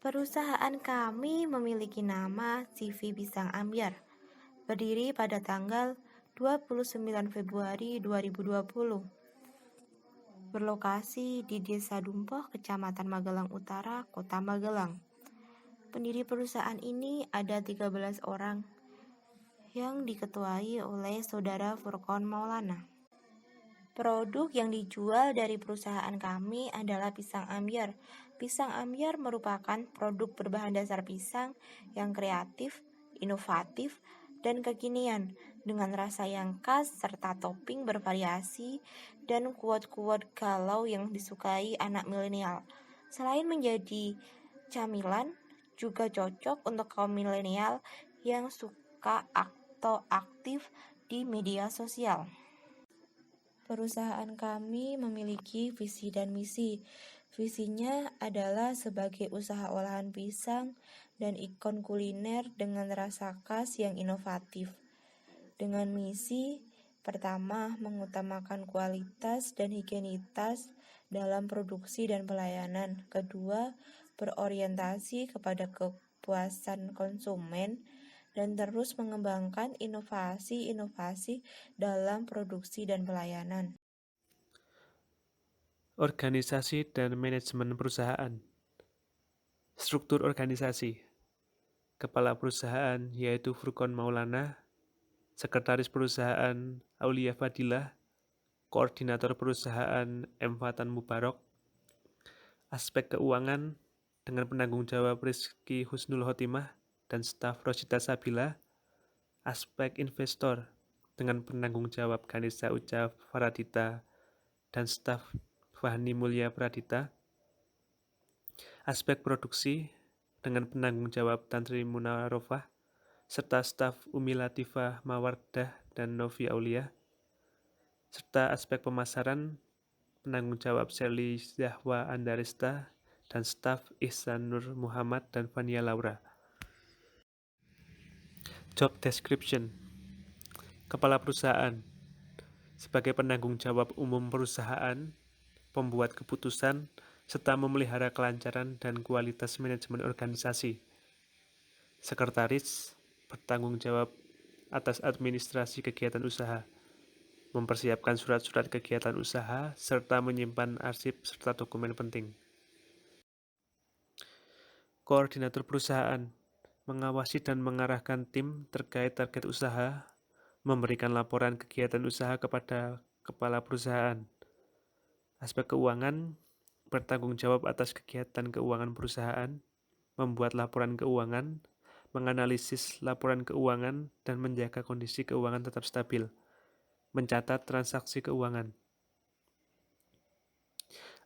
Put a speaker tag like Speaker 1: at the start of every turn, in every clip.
Speaker 1: Perusahaan kami memiliki nama CV Pisang Ambyar, berdiri pada tanggal 29 Februari 2020. Berlokasi di Desa Dumpoh, Kecamatan Magelang Utara, Kota Magelang. Pendiri perusahaan ini ada 13 orang yang diketuai oleh Saudara Furqon Maulana. Produk yang dijual dari perusahaan kami adalah pisang ambyar. Pisang ambyar merupakan produk berbahan dasar pisang yang kreatif, inovatif, dan kekinian dengan rasa yang khas serta topping bervariasi dan kuat-kuat galau yang disukai anak milenial. Selain menjadi camilan, juga cocok untuk kaum milenial yang suka atau aktif di media sosial. Perusahaan kami memiliki visi dan misi. Visinya adalah sebagai usaha olahan pisang dan ikon kuliner dengan rasa khas yang inovatif. Dengan misi, pertama, mengutamakan kualitas dan higienitas dalam produksi dan pelayanan. Kedua, berorientasi kepada kepuasan konsumen dan terus mengembangkan inovasi-inovasi dalam produksi dan pelayanan.
Speaker 2: Organisasi dan manajemen perusahaan. Struktur organisasi. Kepala perusahaan yaitu Furqon Maulana, Sekretaris perusahaan Aulia Fadilah, Koordinator perusahaan M. Fatan Mubarok, aspek keuangan dengan penanggung jawab Rizky Husnul Khotimah dan staf Rosita Sabila, aspek investor dengan penanggung jawab Ganesha Uca Faradita dan staf Fahni Mulya Pradita, aspek produksi dengan penanggung jawab Tantri Munawarofah serta staf Umi Latifah Mawardah dan Novi Aulia, serta aspek pemasaran penanggung jawab Sally Zahwa Andaresta dan staf Ihsan Nur Muhammad dan Fania Laura. Job description. Kepala perusahaan sebagai penanggung jawab umum perusahaan, pembuat keputusan, serta memelihara kelancaran dan kualitas manajemen organisasi. Sekretaris bertanggung jawab atas administrasi kegiatan usaha, mempersiapkan surat-surat kegiatan usaha, serta menyimpan arsip serta dokumen penting. Koordinator perusahaan mengawasi dan mengarahkan tim terkait target usaha, memberikan laporan kegiatan usaha kepada kepala perusahaan. Aspek keuangan bertanggung jawab atas kegiatan keuangan perusahaan, membuat laporan keuangan, menganalisis laporan keuangan, dan menjaga kondisi keuangan tetap stabil, mencatat transaksi keuangan.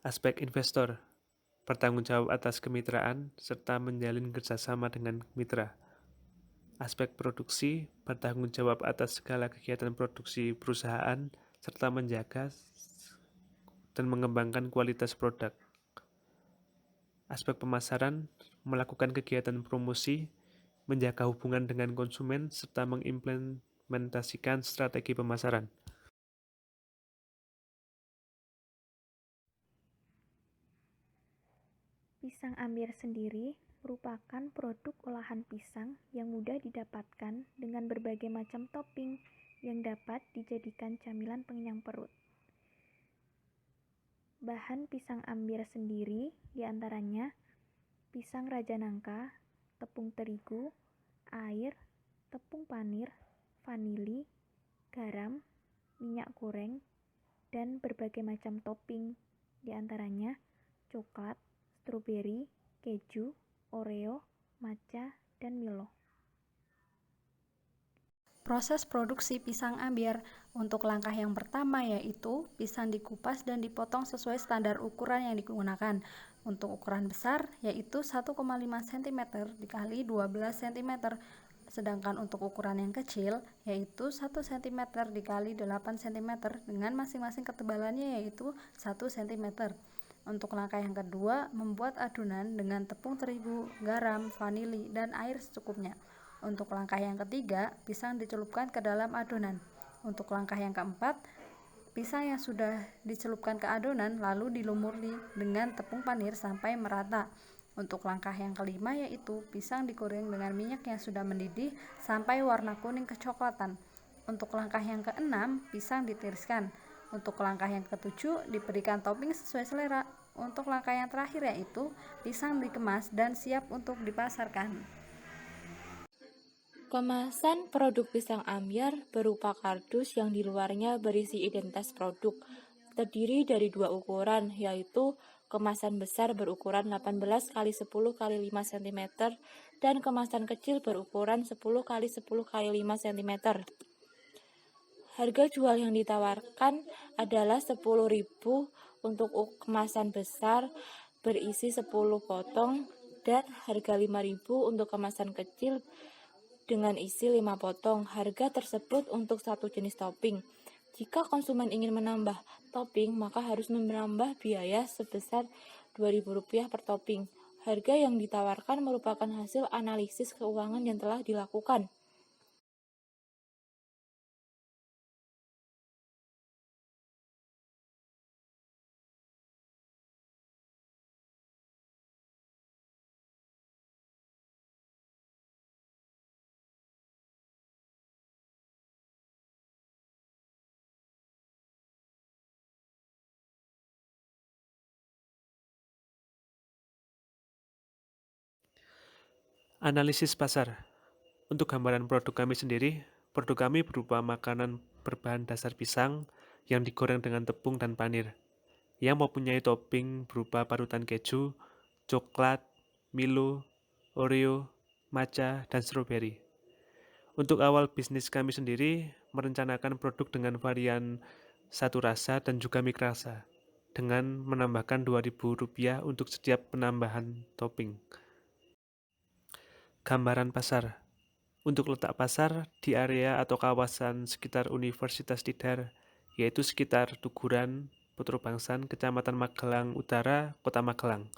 Speaker 2: Aspek investor bertanggung jawab atas kemitraan serta menjalin kerjasama dengan mitra. Aspek produksi bertanggung jawab atas segala kegiatan produksi perusahaan serta menjaga dan mengembangkan kualitas produk. Aspek pemasaran melakukan kegiatan promosi, menjaga hubungan dengan konsumen, serta mengimplementasikan strategi pemasaran.
Speaker 3: Pisang ambyar sendiri merupakan produk olahan pisang yang mudah didapatkan dengan berbagai macam topping yang dapat dijadikan camilan pengenyang perut. Bahan pisang ambyar sendiri diantaranya pisang raja nangka, tepung terigu, air, tepung panir, vanili, garam, minyak goreng, dan berbagai macam topping, diantaranya coklat, stroberi, keju, oreo, matcha, dan Milo.
Speaker 4: Proses produksi pisang ambyar untuk langkah yang pertama yaitu pisang dikupas dan dipotong sesuai standar ukuran yang digunakan. Untuk ukuran besar yaitu 1,5 cm dikali 12 cm, sedangkan untuk ukuran yang kecil yaitu 1 cm dikali 8 cm dengan masing-masing ketebalannya yaitu 1 cm. Untuk langkah yang kedua, membuat adonan dengan tepung terigu, garam, vanili, dan air secukupnya. Untuk langkah yang ketiga, pisang dicelupkan ke dalam adonan. Untuk langkah yang keempat, pisang yang sudah dicelupkan ke adonan lalu dilumuri dengan tepung panir sampai merata. Untuk langkah yang kelima yaitu pisang digoreng dengan minyak yang sudah mendidih sampai warna kuning kecoklatan. Untuk langkah yang keenam, pisang ditiriskan. Untuk langkah yang ketujuh, diberikan topping sesuai selera. Untuk langkah yang terakhir yaitu pisang dikemas dan siap untuk dipasarkan.
Speaker 1: Kemasan produk pisang ambyar berupa kardus yang di luarnya berisi identitas produk. Terdiri dari dua ukuran, yaitu kemasan besar berukuran 18 x 10 x 5 cm dan kemasan kecil berukuran 10 x 10 x 5 cm. Harga jual yang ditawarkan adalah 10.000 untuk kemasan besar berisi 10 potong dan harga 5.000 untuk kemasan kecil dengan isi 5 potong. Harga tersebut untuk satu jenis topping. Jika konsumen ingin menambah topping, maka harus menambah biaya sebesar Rp2.000 per topping. Harga yang ditawarkan merupakan hasil analisis keuangan yang telah dilakukan.
Speaker 2: Analisis pasar. Untuk gambaran produk kami sendiri, produk kami berupa makanan berbahan dasar pisang yang digoreng dengan tepung dan panir, yang mempunyai topping berupa parutan keju, coklat, Milo, Oreo, matcha, dan stroberi. Untuk awal bisnis kami sendiri, merencanakan produk dengan varian satu rasa dan juga mix rasa, dengan menambahkan Rp2.000 untuk setiap penambahan topping. Gambaran pasar. Untuk letak pasar di area atau kawasan sekitar Universitas Tidar, yaitu sekitar Tuguran, Putra Bangsan, Kecamatan Magelang Utara, Kota Magelang.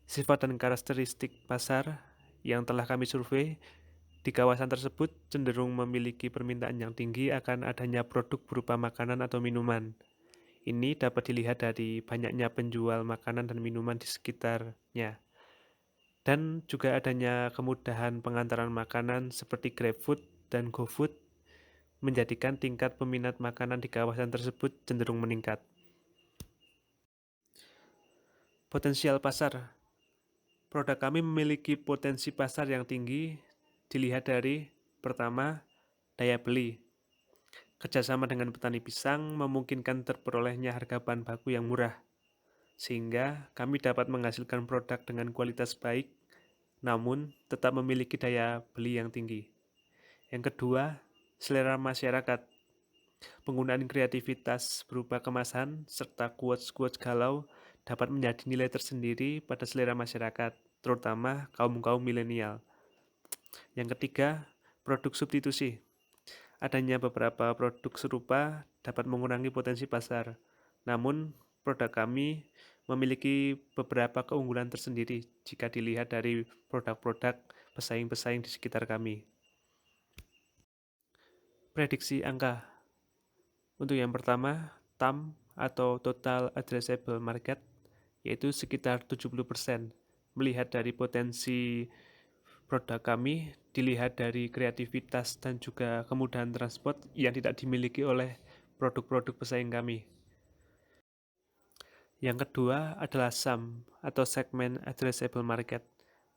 Speaker 2: Sifat dan karakteristik pasar yang telah kami survei, di kawasan tersebut cenderung memiliki permintaan yang tinggi akan adanya produk berupa makanan atau minuman. Ini dapat dilihat dari banyaknya penjual makanan dan minuman di sekitarnya. Dan juga adanya kemudahan pengantaran makanan seperti GrabFood dan GoFood menjadikan tingkat peminat makanan di kawasan tersebut cenderung meningkat. Potensial pasar. Produk kami memiliki potensi pasar yang tinggi dilihat dari pertama, daya beli. Kerjasama dengan petani pisang memungkinkan terperolehnya harga bahan baku yang murah, sehingga kami dapat menghasilkan produk dengan kualitas baik namun tetap memiliki daya beli yang tinggi. Yang kedua, selera masyarakat. Penggunaan kreativitas berupa kemasan serta quotes-quotes galau dapat menjadi nilai tersendiri pada selera masyarakat, terutama kaum-kaum milenial. Yang ketiga, produk substitusi. Adanya beberapa produk serupa dapat mengurangi potensi pasar. Namun, produk kami memiliki beberapa keunggulan tersendiri jika dilihat dari produk-produk pesaing-pesaing di sekitar kami. Prediksi angka. Untuk yang pertama, TAM atau Total Addressable Market, yaitu sekitar 70%. Melihat dari potensi produk kami, dilihat dari kreativitas dan juga kemudahan transport yang tidak dimiliki oleh produk-produk pesaing kami. Yang kedua adalah SAM atau Segment Addressable Market,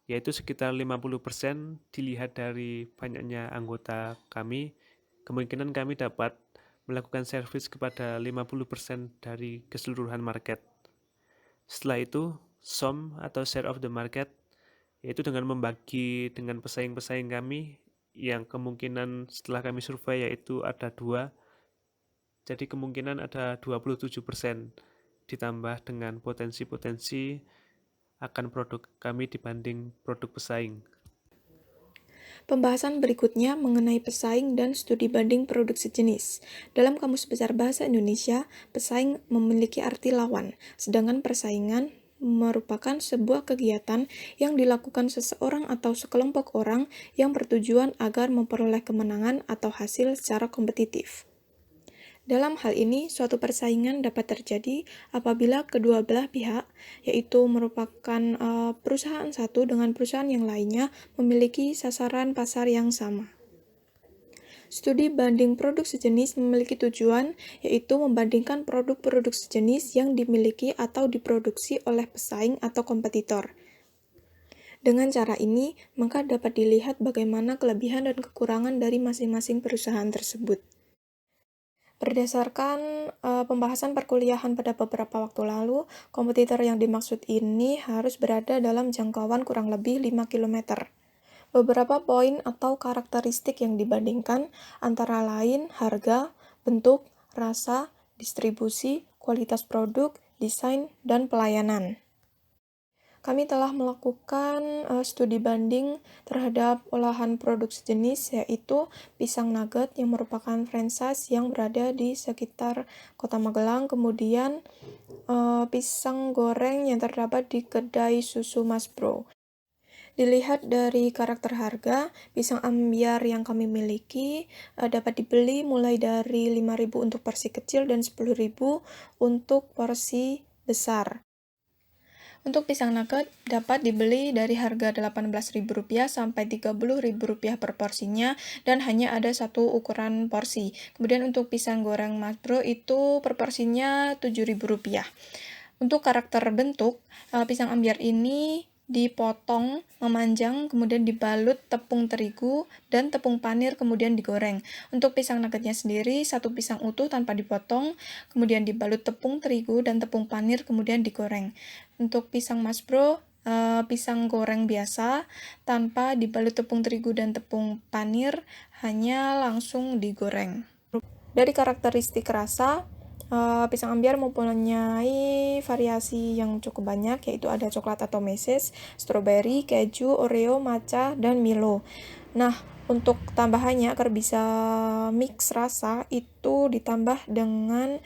Speaker 2: yaitu sekitar 50% dilihat dari banyaknya anggota kami. Kemungkinan kami dapat melakukan servis kepada 50% dari keseluruhan market. Setelah itu, SOM atau Share of the Market, yaitu dengan membagi dengan pesaing-pesaing kami yang kemungkinan setelah kami survei yaitu ada 2, jadi kemungkinan ada 27%. Ditambah dengan potensi-potensi akan produk kami dibanding produk pesaing.
Speaker 5: Pembahasan berikutnya mengenai pesaing dan studi banding produk sejenis. Dalam Kamus Besar Bahasa Indonesia, pesaing memiliki arti lawan, sedangkan persaingan merupakan sebuah kegiatan yang dilakukan seseorang atau sekelompok orang yang bertujuan agar memperoleh kemenangan atau hasil secara kompetitif. Dalam hal ini, suatu persaingan dapat terjadi apabila kedua belah pihak, yaitu merupakan perusahaan satu dengan perusahaan yang lainnya, memiliki sasaran pasar yang sama. Studi banding produk sejenis memiliki tujuan, yaitu membandingkan produk-produk sejenis yang dimiliki atau diproduksi oleh pesaing atau kompetitor. Dengan cara ini, maka dapat dilihat bagaimana kelebihan dan kekurangan dari masing-masing perusahaan tersebut. Berdasarkan pembahasan perkuliahan pada beberapa waktu lalu, kompetitor yang dimaksud ini harus berada dalam jangkauan kurang lebih 5 km. Beberapa poin atau karakteristik yang dibandingkan antara lain harga, bentuk, rasa, distribusi, kualitas produk, desain, dan pelayanan. Kami telah melakukan studi banding terhadap olahan produk sejenis, yaitu pisang nugget yang merupakan franchise yang berada di sekitar Kota Magelang, kemudian pisang goreng yang terdapat di kedai susu Mas Bro. Dilihat dari karakter harga, pisang ambyar yang kami miliki dapat dibeli mulai dari 5.000 untuk porsi kecil dan 10.000 untuk porsi besar. Untuk pisang nugget dapat dibeli dari harga Rp18.000 sampai Rp30.000 per porsinya dan hanya ada satu ukuran porsi. Kemudian untuk pisang goreng Mas Bro itu per porsinya Rp7.000. Untuk karakter bentuk, pisang ambyar ini dipotong, memanjang, kemudian dibalut tepung terigu dan tepung panir, kemudian digoreng. Untuk pisang nuggetnya sendiri, satu pisang utuh tanpa dipotong, kemudian dibalut tepung terigu dan tepung panir, kemudian digoreng. Untuk pisang Mas Bro, pisang goreng biasa, tanpa dibalut tepung terigu dan tepung panir, hanya langsung digoreng. Dari karakteristik rasa, pisang ambyar mempunyai variasi yang cukup banyak, yaitu ada coklat atau meses, stroberi, keju, oreo, matcha, dan Milo. Nah, untuk tambahannya agar bisa mix rasa itu ditambah dengan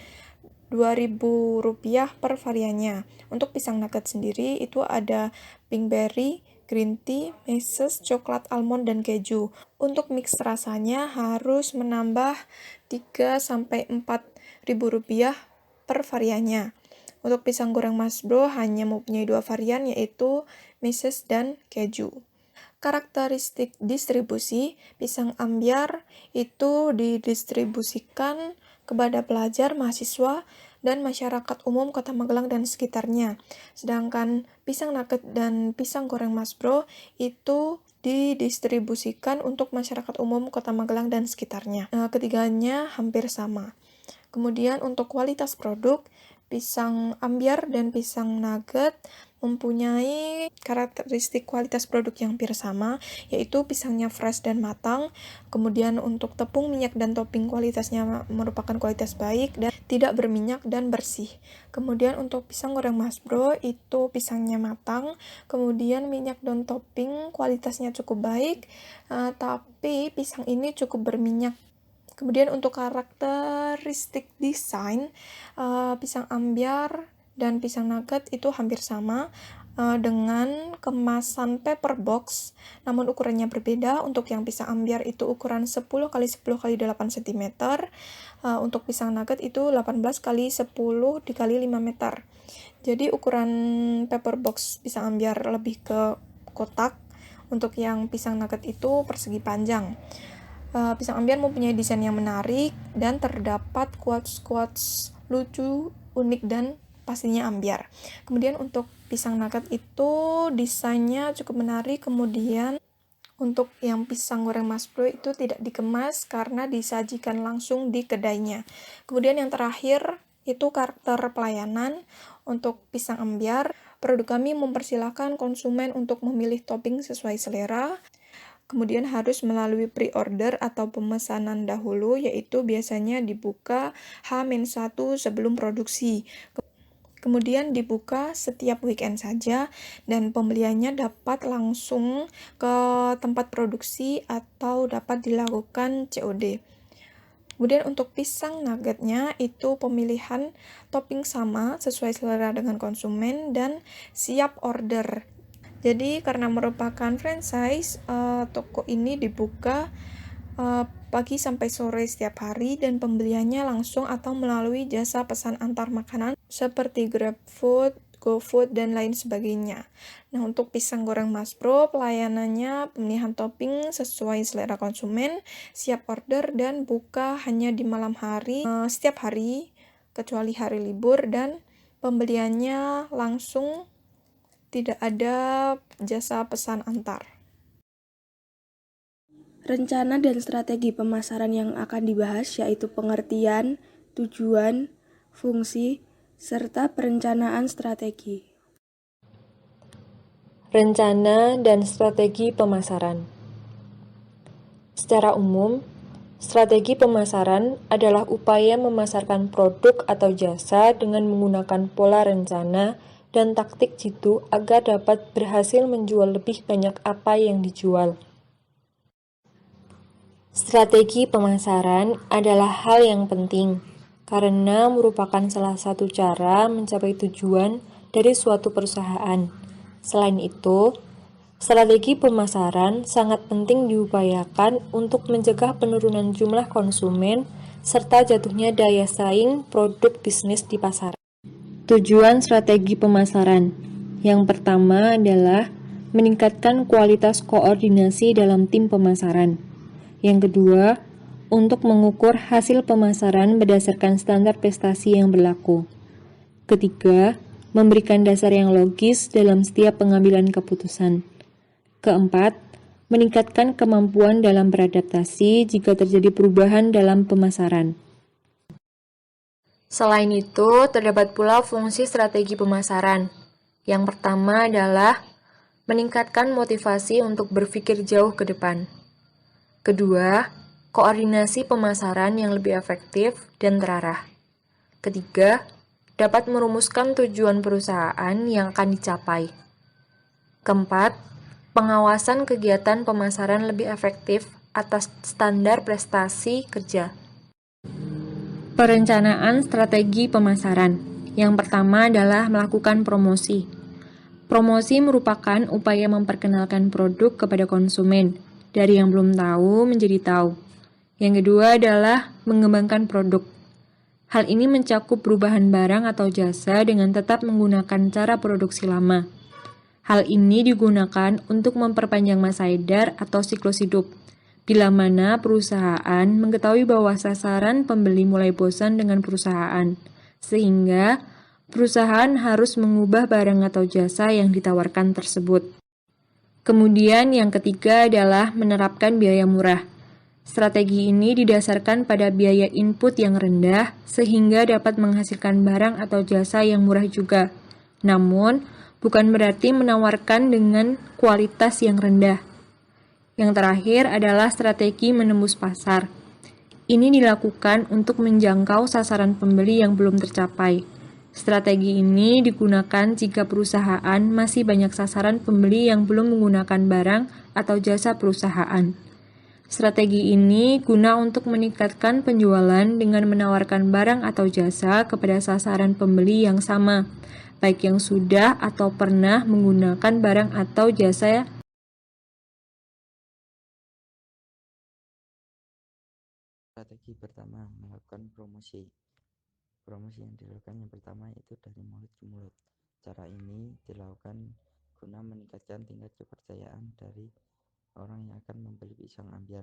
Speaker 5: Rp2.000 per variannya. Untuk pisang nugget sendiri itu ada pinkberry, green tea, meses, coklat almond, dan keju. Untuk mix rasanya harus menambah Rp3-4.000 per variannya. Untuk pisang goreng Mas Bro hanya mempunyai 2 varian, yaitu meses dan keju. Karakteristik distribusi, pisang ambyar itu didistribusikan kepada pelajar, mahasiswa, dan masyarakat umum Kota Magelang dan sekitarnya. Sedangkan pisang nugget dan pisang goreng Mas Bro itu didistribusikan untuk masyarakat umum Kota Magelang dan sekitarnya. Ketiganya hampir sama. Kemudian untuk kualitas produk, pisang ambyar dan pisang nugget mempunyai karakteristik kualitas produk yang hampir sama, yaitu pisangnya fresh dan matang. Kemudian untuk tepung, minyak, dan topping kualitasnya merupakan kualitas baik dan tidak berminyak dan bersih. Kemudian untuk pisang goreng Mas Bro itu pisangnya matang, kemudian minyak dan topping kualitasnya cukup baik, tapi pisang ini cukup berminyak. Kemudian untuk karakteristik desain, pisang ambyar dan pisang nugget itu hampir sama dengan kemasan paper box, namun ukurannya berbeda. Untuk yang pisang ambyar itu ukuran 10 x 10 x 8 cm, untuk pisang nugget itu 18 x 10 x 5 meter. Jadi ukuran paper box pisang ambyar lebih ke kotak, untuk yang pisang nugget itu persegi panjang. Pisang ambyar mempunyai desain yang menarik dan terdapat quotes-quotes lucu, unik, dan pastinya ambyar. Kemudian untuk pisang nugget itu desainnya cukup menarik. Kemudian untuk yang pisang goreng Mas Bro itu tidak dikemas karena disajikan langsung di kedainya. Kemudian yang terakhir itu karakter pelayanan. Untuk pisang ambyar, produk kami mempersilahkan konsumen untuk memilih topping sesuai selera. Kemudian harus melalui pre-order atau pemesanan dahulu, yaitu biasanya dibuka H-1 sebelum produksi. Kemudian dibuka setiap weekend saja dan pembeliannya dapat langsung ke tempat produksi atau dapat dilakukan COD. Kemudian untuk pisang nuggetnya itu pemilihan topping sama sesuai selera dengan konsumen dan siap order. Jadi karena merupakan franchise, toko ini dibuka pagi sampai sore setiap hari, dan pembeliannya langsung atau melalui jasa pesan antar makanan seperti GrabFood, GoFood, dan lain sebagainya. Nah, untuk pisang goreng Mas Bro, pelayanannya pemilihan topping sesuai selera konsumen, siap order, dan buka hanya di malam hari, setiap hari, kecuali hari libur, dan pembeliannya langsung, tidak ada jasa pesan antar.
Speaker 6: Rencana dan strategi pemasaran yang akan dibahas yaitu pengertian, tujuan, fungsi, serta perencanaan strategi.
Speaker 7: Rencana dan strategi pemasaran. Secara umum, strategi pemasaran adalah upaya memasarkan produk atau jasa dengan menggunakan pola rencana dan taktik jitu agar dapat berhasil menjual lebih banyak apa yang dijual. Strategi pemasaran adalah hal yang penting karena merupakan salah satu cara mencapai tujuan dari suatu perusahaan. Selain itu, strategi pemasaran sangat penting diupayakan untuk mencegah penurunan jumlah konsumen serta jatuhnya daya saing produk bisnis di pasaran. Tujuan strategi pemasaran yang pertama adalah meningkatkan kualitas koordinasi dalam tim pemasaran. Yang kedua, untuk mengukur hasil pemasaran berdasarkan standar prestasi yang berlaku. Ketiga, memberikan dasar yang logis dalam setiap pengambilan keputusan. Keempat, meningkatkan kemampuan dalam beradaptasi jika terjadi perubahan dalam pemasaran. Selain itu, terdapat pula fungsi strategi pemasaran. Yang pertama adalah meningkatkan motivasi untuk berpikir jauh ke depan. Kedua, koordinasi pemasaran yang lebih efektif dan terarah. Ketiga, dapat merumuskan tujuan perusahaan yang akan dicapai. Keempat, pengawasan kegiatan pemasaran lebih efektif atas standar prestasi kerja. Perencanaan strategi pemasaran. Yang pertama adalah melakukan promosi. Promosi merupakan upaya memperkenalkan produk kepada konsumen, dari yang belum tahu menjadi tahu. Yang kedua adalah mengembangkan produk. Hal ini mencakup perubahan barang atau jasa dengan tetap menggunakan cara produksi lama. Hal ini digunakan untuk memperpanjang masa edar atau siklus hidup, bila mana perusahaan mengetahui bahwa sasaran pembeli mulai bosan dengan perusahaan, sehingga perusahaan harus mengubah barang atau jasa yang ditawarkan tersebut. Kemudian yang ketiga adalah menerapkan biaya murah. Strategi ini didasarkan pada biaya input yang rendah sehingga dapat menghasilkan barang atau jasa yang murah juga. Namun, bukan berarti menawarkan dengan kualitas yang rendah. Yang terakhir adalah strategi menembus pasar. Ini dilakukan untuk menjangkau sasaran pembeli yang belum tercapai. Strategi ini digunakan jika perusahaan masih banyak sasaran pembeli yang belum menggunakan barang atau jasa perusahaan. Strategi ini guna untuk meningkatkan penjualan dengan menawarkan barang atau jasa kepada sasaran pembeli yang sama, baik yang sudah atau pernah menggunakan barang atau jasa.
Speaker 8: Strategi pertama, melakukan promosi. Promosi yang dilakukan yang pertama itu dari mulut ke mulut. Cara ini dilakukan guna meningkatkan tingkat kepercayaan dari orang yang akan membeli pisang ambyar.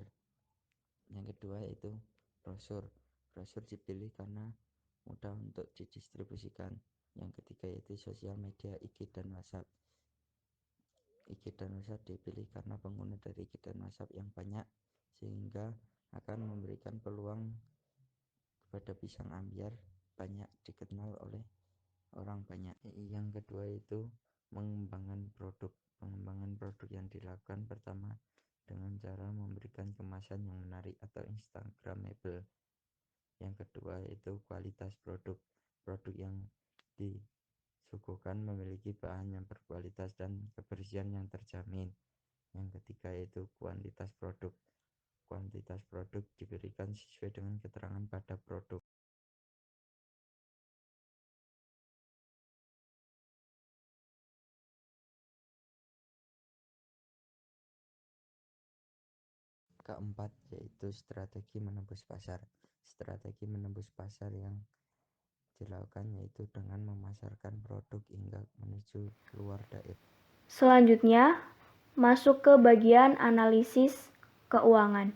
Speaker 8: Yang kedua yaitu brosur. Brosur dipilih karena mudah untuk didistribusikan. Yang ketiga yaitu sosial media IG dan WhatsApp. IG dan WhatsApp dipilih karena pengguna dari IG dan WhatsApp yang banyak, sehingga akan memberikan peluang kepada pisang ambyar banyak dikenal oleh orang banyak. Yang kedua itu mengembangkan produk. Pengembangan produk yang dilakukan pertama dengan cara memberikan kemasan yang menarik atau instagramable. Yang kedua itu kualitas produk. Produk yang disuguhkan memiliki bahan yang berkualitas dan kebersihan yang terjamin. Yang ketiga itu kuantitas produk. Kuantitas produk diberikan sesuai dengan keterangan pada produk. keempat yaitu strategi menembus pasar. Strategi menembus pasar yang dilakukan yaitu dengan memasarkan produk hingga menuju keluar daerah.
Speaker 3: Selanjutnya, masuk ke bagian analisis keuangan.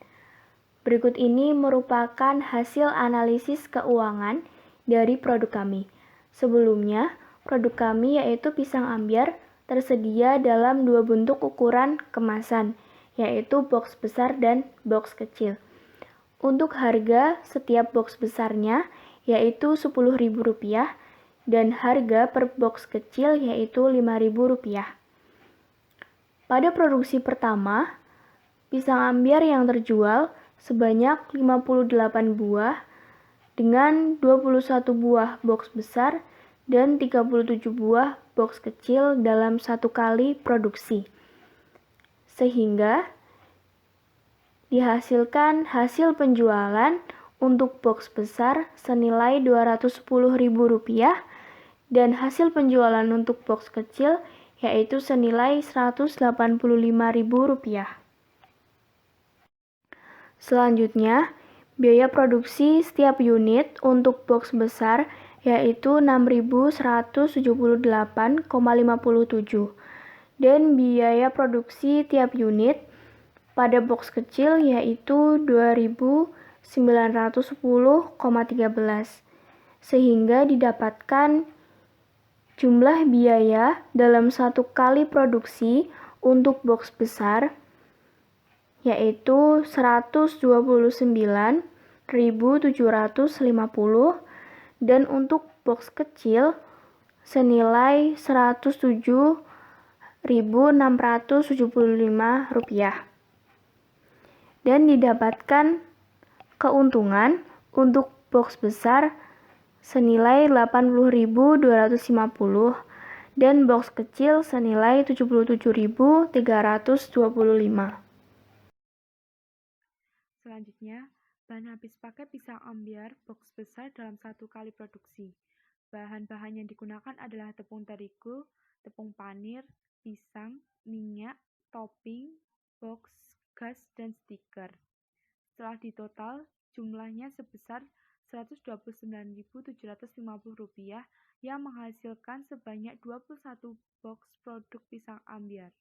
Speaker 3: Berikut ini merupakan hasil analisis keuangan dari produk kami. Sebelumnya, produk kami yaitu pisang ambyar tersedia dalam dua bentuk ukuran kemasan, yaitu box besar dan box kecil. Untuk harga setiap box besarnya yaitu Rp10.000 dan harga per box kecil yaitu Rp5.000. Pada produksi pertama, pisang ambyar yang terjual sebanyak 58 buah dengan 21 buah box besar dan 37 buah box kecil dalam satu kali produksi. Sehingga dihasilkan hasil penjualan untuk box besar senilai Rp210.000 dan hasil penjualan untuk box kecil yaitu senilai Rp185.000. Selanjutnya, biaya produksi setiap unit untuk box besar yaitu Rp6.178,57 dan biaya produksi tiap unit pada box kecil yaitu Rp2.910,13 sehingga didapatkan jumlah biaya dalam satu kali produksi untuk box besar yaitu Rp129.750 dan untuk box kecil senilai Rp107.675 dan didapatkan keuntungan untuk box besar senilai Rp80.250 dan box kecil senilai Rp77.325.
Speaker 9: Selanjutnya, bahan habis pakai pisang ambyar box besar dalam satu kali produksi. Bahan-bahan yang digunakan adalah tepung terigu, tepung panir, pisang, minyak, topping, box, gas, dan stiker. Setelah ditotal, jumlahnya sebesar Rp129.750 yang menghasilkan sebanyak 21 box produk pisang ambyar.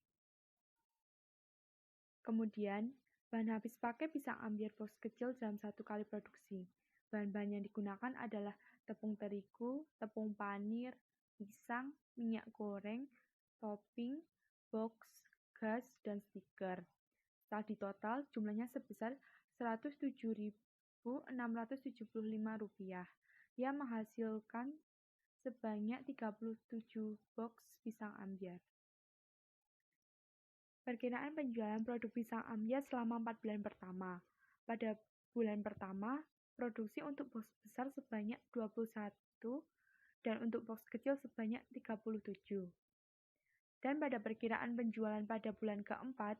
Speaker 9: Kemudian, bahan habis pakai pisang ambyar box kecil dalam satu kali produksi. Bahan-bahan yang digunakan adalah tepung terigu, tepung panir, pisang, minyak goreng, topping, box, gas, dan stiker. Setelah ditotal, jumlahnya sebesar Rp107.675 yang menghasilkan sebanyak 37 box pisang ambyar. Perkiraan penjualan produk pisang ambyar selama 4 bulan pertama. Pada bulan pertama, produksi untuk box besar sebanyak 21 dan untuk box kecil sebanyak 37. Dan pada perkiraan penjualan pada bulan keempat,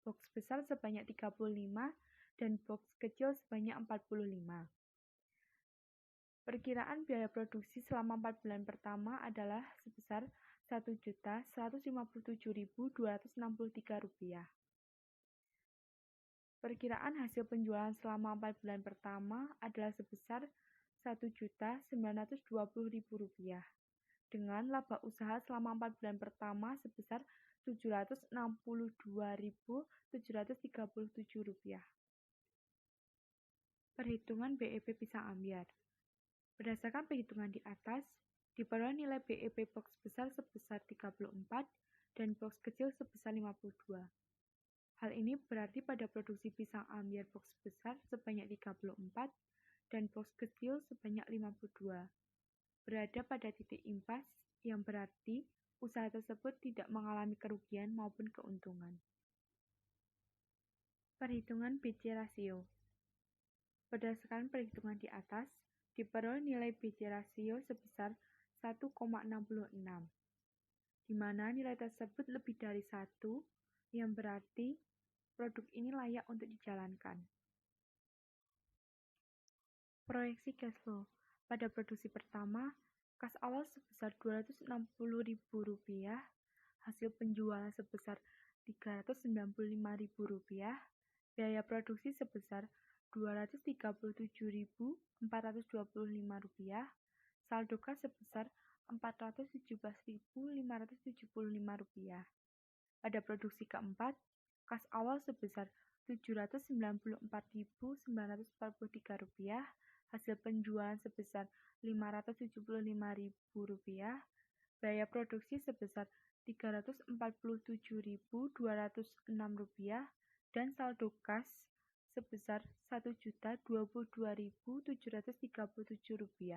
Speaker 9: box besar sebanyak 35 dan box kecil sebanyak 45. Perkiraan biaya produksi selama 4 bulan pertama adalah sebesar Rp1.157.263. Perkiraan hasil penjualan selama 4 bulan pertama adalah sebesar Rp1.920.000 dengan laba usaha selama 4 bulan pertama sebesar Rp762.737. Perhitungan BEP pisang ambyar. Berdasarkan perhitungan di atas, diperoleh nilai BEP box besar sebesar 34 dan box kecil sebesar 52. Hal ini berarti pada produksi pisang ambyar box besar sebanyak 34 dan box kecil sebanyak 52. Berada pada titik impas yang berarti usaha tersebut tidak mengalami kerugian maupun keuntungan. Perhitungan BC rasio. Berdasarkan perhitungan di atas, diperoleh nilai BC rasio sebesar 1,66, di mana nilai tersebut lebih dari 1, yang berarti produk ini layak untuk dijalankan. Proyeksi cash flow. Pada produksi pertama, kas awal sebesar Rp260.000, hasil penjualan sebesar Rp395.000, biaya produksi sebesar Rp237.425, saldo kas sebesar Rp417.575. Pada produksi keempat, kas awal sebesar Rp794.943, hasil penjualan sebesar Rp575.000, biaya produksi sebesar Rp347.206, dan saldo kas sebesar Rp1.022.737.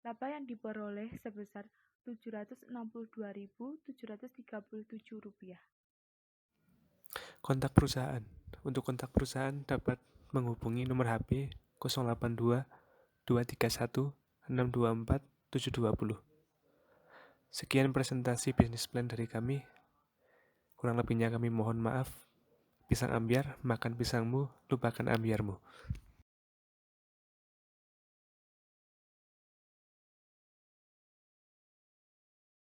Speaker 9: Laba yang diperoleh sebesar Rp762.737.
Speaker 2: Kontak perusahaan. Untuk kontak perusahaan dapat menghubungi nomor HP 082 231 624 720. Sekian presentasi bisnis plan dari kami. Kurang lebihnya kami mohon maaf. Pisang ambyar, makan pisangmu, lupakan ambyarmu.